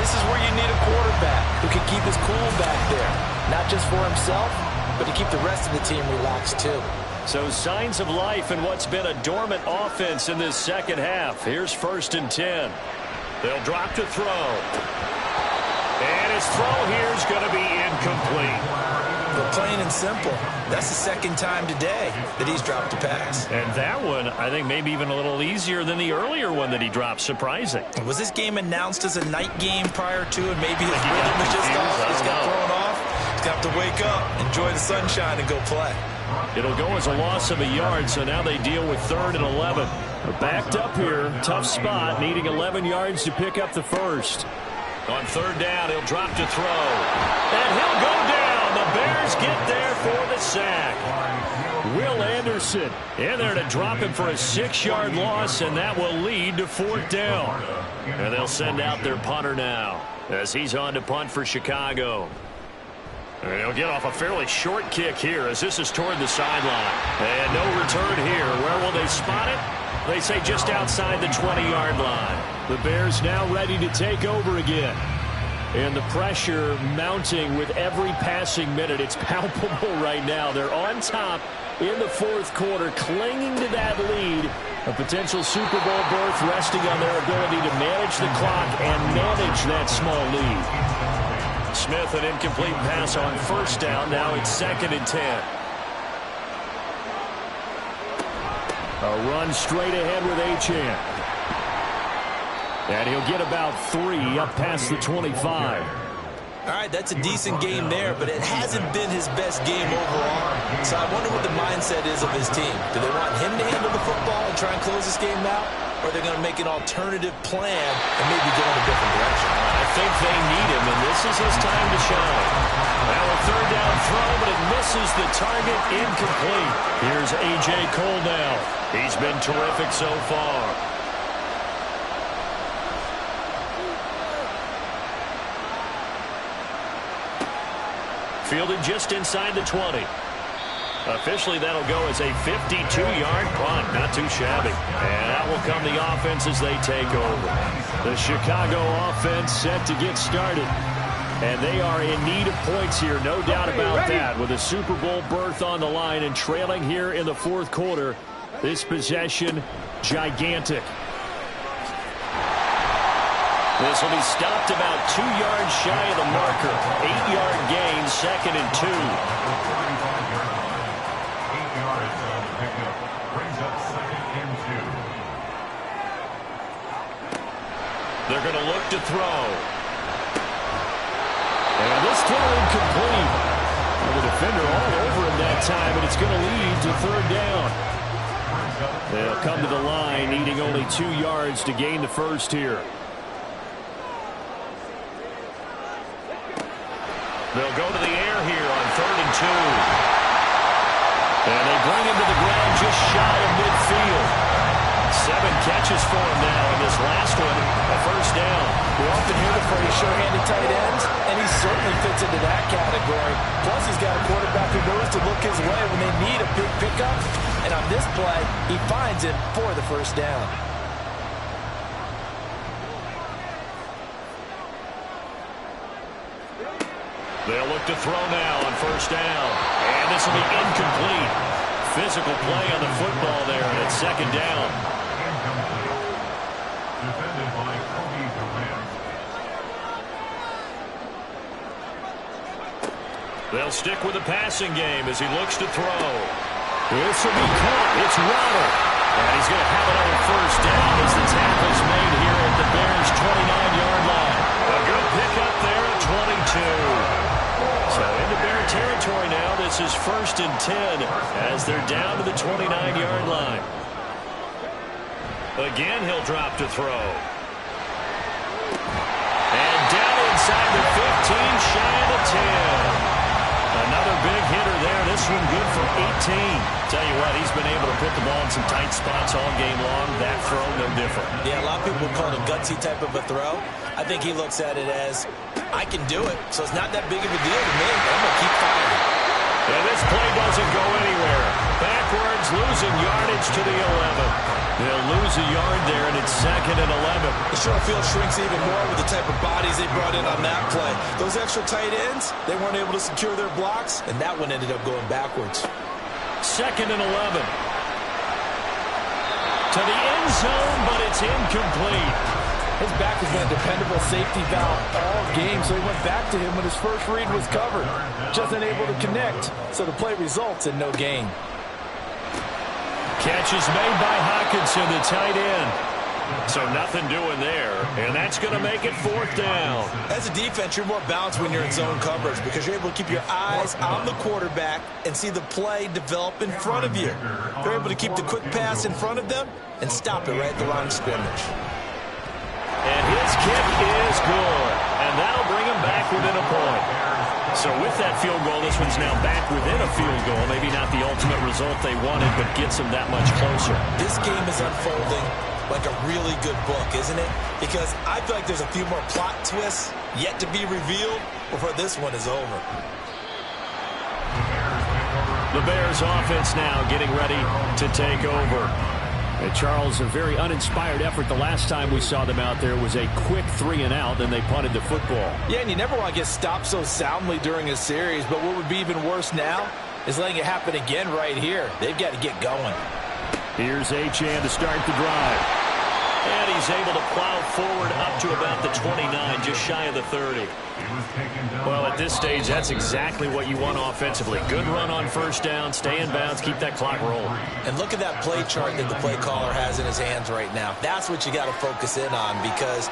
this is where you need a quarterback who can keep his cool back there. Not just for himself, but to keep the rest of the team relaxed too. So signs of life in what's been a dormant offense in this second half. Here's 1st and 10. They'll drop to throw. And his throw here is going to be incomplete. But plain and simple, that's the second time today that he's dropped a pass. And that one, I think, maybe even a little easier than the earlier one that he dropped. Surprising. Was this game announced as a night game prior to it? Maybe his rhythm was just off. Just got thrown off. He's got to wake up, enjoy the sunshine, and go play. It'll go as a loss of a yard, so now they deal with 3rd and 11. They're backed up here, tough spot, needing 11 yards to pick up the first. On 3rd down, he'll drop to throw. And he'll go down. The Bears get there for the sack. Will Anderson in there to drop him for a 6-yard loss, and that will lead to 4th down. And they'll send out their punter now as he's on to punt for Chicago. And he'll get off a fairly short kick here as this is toward the sideline. And no return here. Where will they spot it? They say just outside the 20-yard line. The Bears now ready to take over again. And the pressure mounting with every passing minute. It's palpable right now. They're on top in the fourth quarter, clinging to that lead. A potential Super Bowl berth resting on their ability to manage the clock and manage that small lead. Smith, an incomplete pass on first down. Now it's 2nd and 10. A run straight ahead with Achane. And he'll get about 3 up past the 25. All right, that's a decent game there, but it hasn't been his best game overall. So I wonder what the mindset is of his team. Do they want him to handle the football and try and close this game out? Or are they going to make an alternative plan and maybe go in a different direction? I think they need him, and this is his time to shine. Now a 3rd down throw, but it misses the target, incomplete. Here's A.J. Cole now. He's been terrific so far. Fielded just inside the 20. Officially, that'll go as a 52-yard punt. Not too shabby. And out will come the offense as they take over. The Chicago offense set to get started. And they are in need of points here, no doubt about that. With a Super Bowl berth on the line and trailing here in the fourth quarter. This possession, gigantic. This will be stopped about 2 yards shy of the marker. 8-yard gain, 2nd and 2. They're going to look to throw. And this throw incomplete. The defender all over him that time, and it's going to lead to 3rd down. They'll come to the line, needing only 2 yards to gain the first here. They'll go to the air here on 3rd and 2. And they bring him to the ground just shy of midfield. 7 catches for him now, and this last one, a first down. We often hear the phrase sure-handed tight ends, and he certainly fits into that category. Plus, he's got a quarterback who knows to look his way when they need a big pickup. And on this play, he finds him for the first down. They'll look to throw now on first down. And this will be incomplete. Physical play on the football there, and it's second down. Incomplete. Defended by Kobe Durant. They'll stick with the passing game as he looks to throw. This will be caught. It's Waddle. And he's going to have another first down as the tackle's made here at the Bears' 29-yard line. A good pickup there at 22. So into Bear territory now. This is 1st and 10 as they're down to the 29-yard line. Again, he'll drop to throw. And down inside the 15, shy of the 10. Another big hitter there. This one good for 18. Tell you what, he's been able to put the ball in some tight spots all game long. That throw, no different. Yeah, a lot of people call it a gutsy type of a throw. I think he looks at it as, I can do it, so it's not that big of a deal to me. I'm going to keep firing. And this play doesn't go anywhere. Backwards, losing yardage to the 11. They'll lose a yard there, and it's 2nd and 11. The short field shrinks even more with the type of bodies they brought in on that play. Those extra tight ends, they weren't able to secure their blocks, and that one ended up going backwards. 2nd and 11. To the end zone, but it's incomplete. His back has been a dependable safety valve all game, so he went back to him when his first read was covered. Just unable to connect, so the play results in no gain. Catch is made by Hawkinson, the tight end. So nothing doing there, and that's going to make it 4th down. As a defense, you're more balanced when you're in zone coverage because you're able to keep your eyes on the quarterback and see the play develop in front of you. They're able to keep the quick pass in front of them and stop it right at the line of scrimmage. And his kick is good, and that'll bring him back within a point. So with that field goal, this one's now back within a field goal. Maybe not the ultimate result they wanted, but gets them that much closer. This game is unfolding like a really good book, isn't it? Because I feel like there's a few more plot twists yet to be revealed before this one is over. The Bears offense now getting ready to take over. And Charles, a very uninspired effort the last time we saw them out there was a quick 3-and-out, then they punted the football. Yeah, and you never want to get stopped so soundly during a series, but what would be even worse now is letting it happen again right here. They've got to get going. Here's Achane to start the drive. And he's able to plow forward up to about the 29, just shy of the 30. Well, at this stage, that's exactly what you want offensively. Good run on first down, stay in bounds, keep that clock rolling. And look at that play chart that the play caller has in his hands right now. That's what you got to focus in on because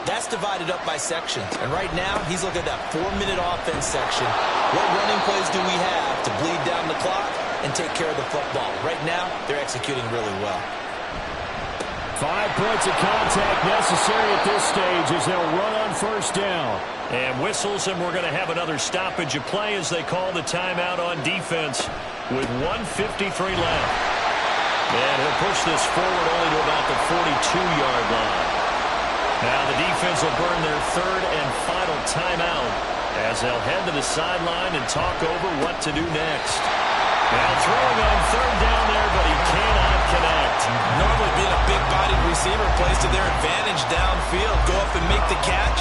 that's divided up by sections. And right now, he's looking at that 4-minute offense section. What running plays do we have to bleed down the clock and take care of the football? Right now, they're executing really well. 5 points of contact necessary at this stage as they'll run on first down. And whistles, and we're going to have another stoppage of play as they call the timeout on defense with 1:53 left. And he'll push this forward only to about the 42-yard line. Now the defense will burn their 3rd and final timeout as they'll head to the sideline and talk over what to do next. Now throwing on 3rd down there, but he cannot connect. Normally being a big-bodied receiver plays to their advantage downfield. Go up and make the catch,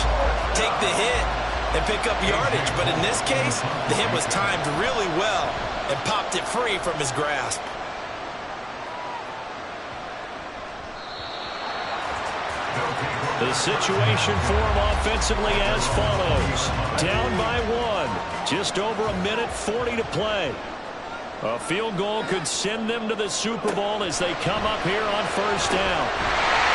take the hit, and pick up yardage. But in this case, the hit was timed really well and popped it free from his grasp. The situation for him offensively as follows. Down by 1. Just over a minute 40 to play. A field goal could send them to the Super Bowl as they come up here on first down.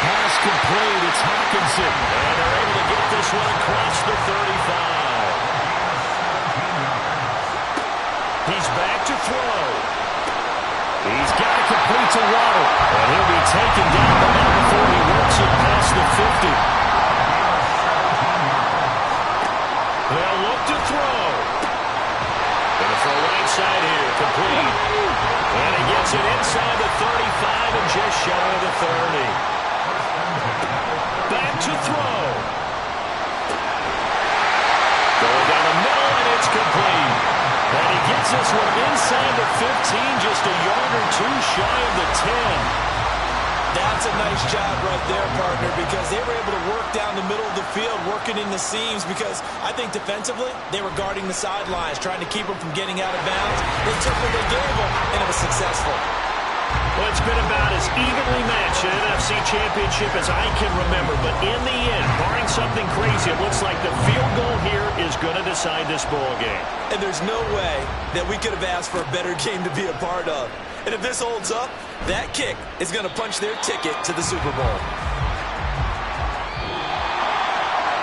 Pass complete. It's Hawkinson. And they're able to get this one across the 35. He's back to throw. He's got it complete to Waddle. And he'll be taken down the line before he works it past the 50. They'll look to throw. Gonna throw right side here, complete. And he gets it inside the 35 and just shy of the 30. Back to throw. Going down the middle, and it's complete. And he gets this one inside the 15, just a yard or two shy of the 10. That's a nice job right there, partner, because they were able to work down the middle of the field, working in the seams, because I think defensively they were guarding the sidelines, trying to keep them from getting out of bounds. They took what they gave them, and it was successful. Well, it's been about as evenly matched an NFC championship as I can remember, but in the end, barring something crazy, it looks like the field goal here is going to decide this ball game. And there's no way that we could have asked for a better game to be a part of. And if this holds up, that kick is going to punch their ticket to the Super Bowl.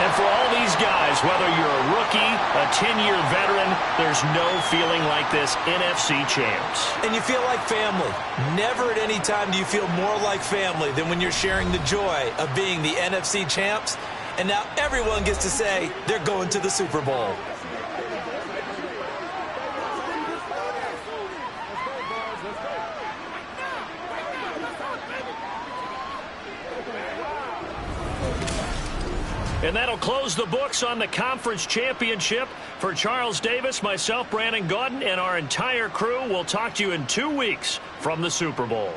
And for all these guys, whether you're a rookie, a 10-year veteran, there's no feeling like this NFC champs. And you feel like family. Never at any time do you feel more like family than when you're sharing the joy of being the NFC champs. And now everyone gets to say they're going to the Super Bowl. And that'll close the books on the conference championship. For Charles Davis, myself, Brandon Gaudin, and our entire crew, we'll talk to you in 2 weeks from the Super Bowl.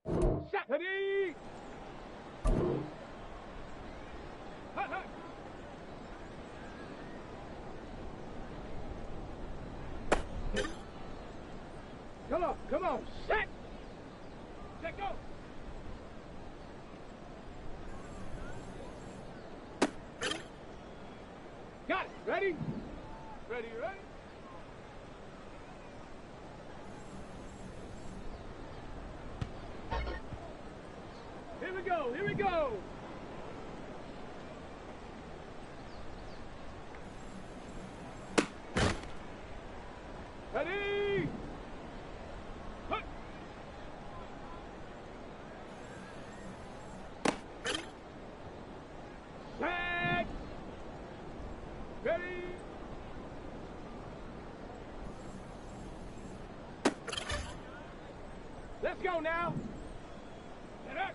Set. Ready. Hut, hut. Come on, set. Set, go. Got it. Ready? Ready, ready? Here we go, here we go. Ready? Hut. Set. Ready? Let's go now. Set up.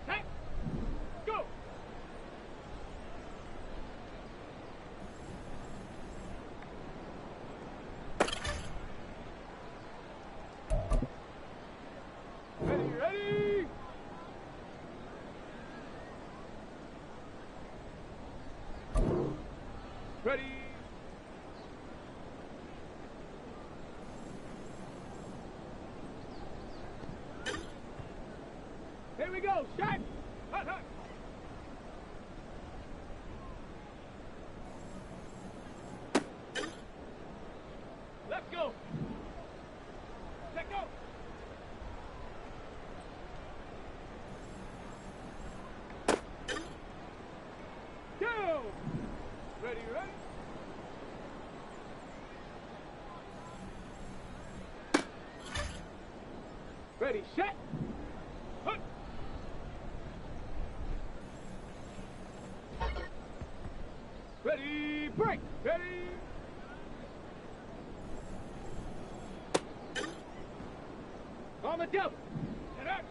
Set. Go. Ready, ready? Ready? Here we go, shot! Hut, hut. Let's go! Let go! Go! Ready, ready? Ready, set! Hut! Ready, break! Ready! On the double! Set up!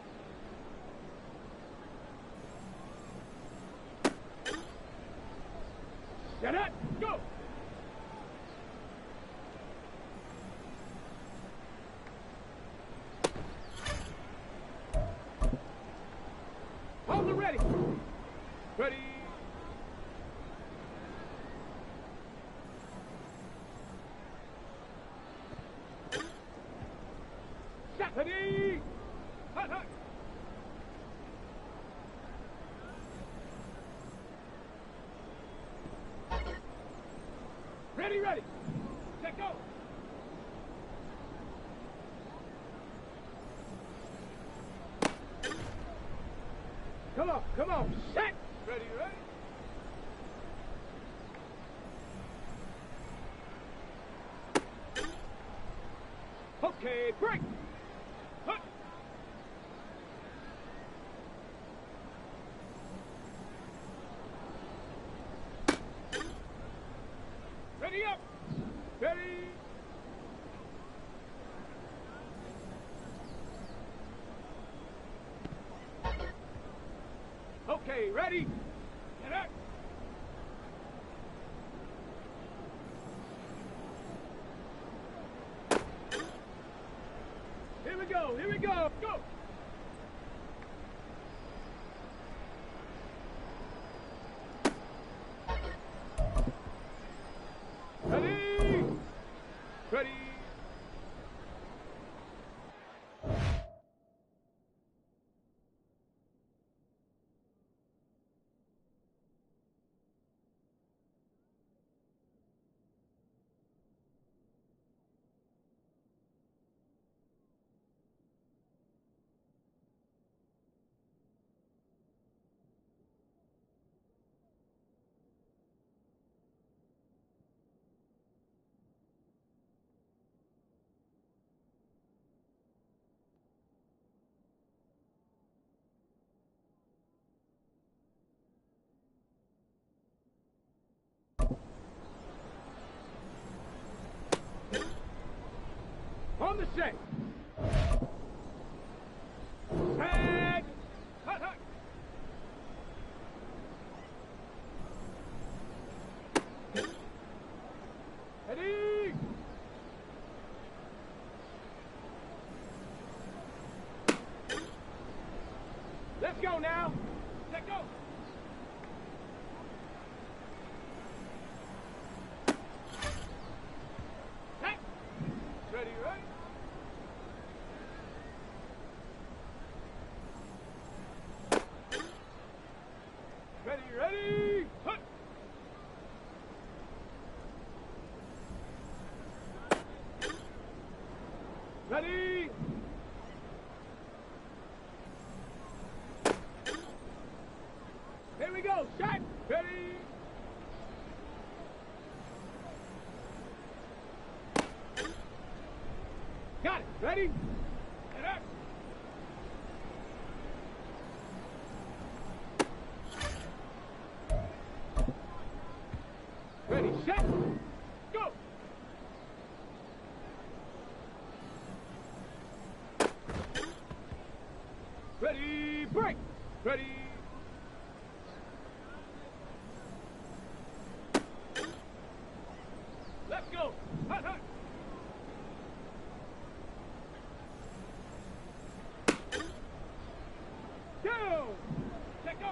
Set up! Go! Hold the ready! Ready! Set! Ready! Hut, hut! Ready, ready! Set, go! Come on, set! Ready, ready? Okay, break! Hut! Ready up! Ready! Okay, ready? Get up! Here we go, here we go! Go! Ready! Ready! On the set. Set. Hut, hut. Ready? And act. Ready, set, go! Ready, break! Ready! Let's go! Hot, hot! Down! Check go!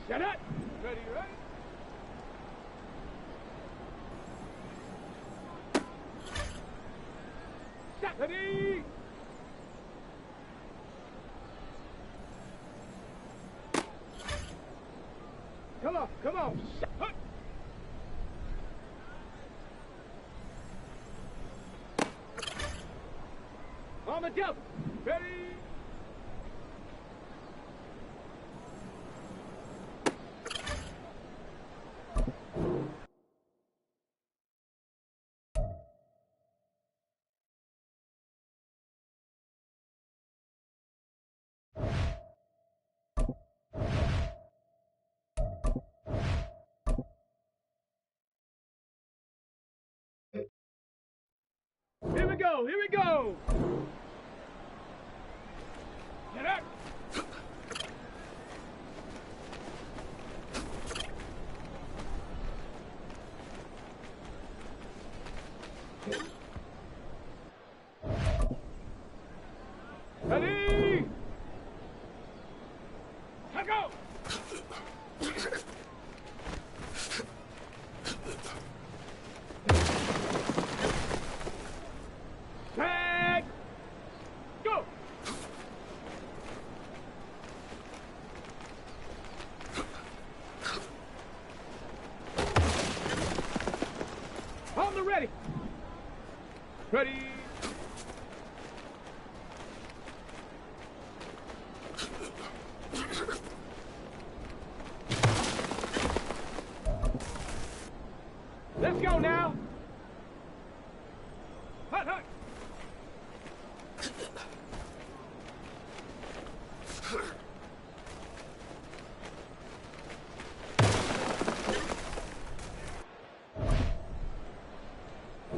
Set it! Ready, ready? Set! Ready! Come on, come on! Set! Hut. On the double! Ready! Here we go, here we go! Get up! Ready! Let go! Set! Go! On the ready! Ready! Let's go now! Hut, hut!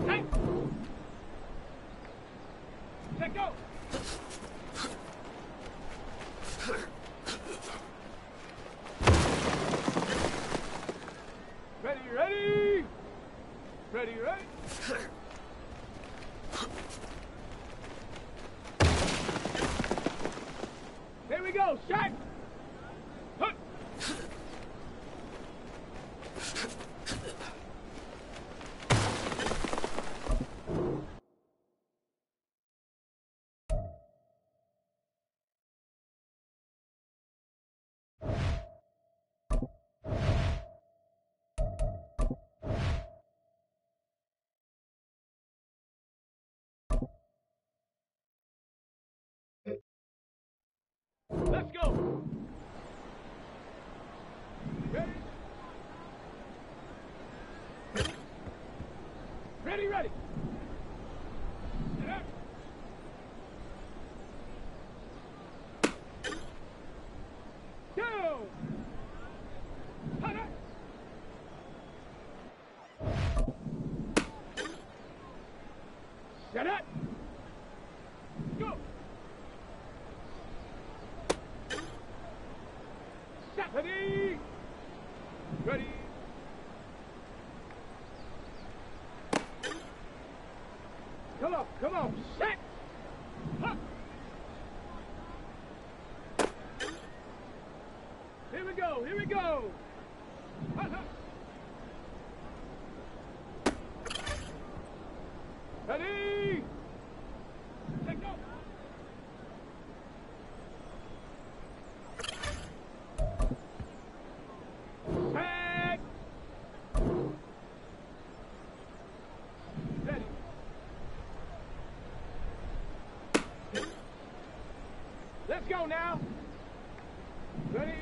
Hey! Let go! Ready, ready! Ready, ready? Here we go, shot! Hut! Let's go! Ready? Ready, ready! Get up! Down! Hut, hut. Set it! Go! Set! Ready! Ready! Come on! Set! Hut. Here we go! Here we go! Hut, hut. Ready! Let go! Set! Ready! Let's go now! Ready?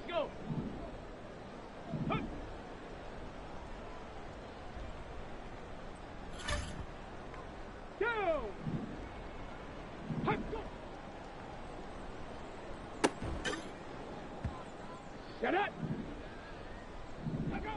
Let's go. Huh. Down. Huh, go. Shut up. Let go.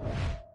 up.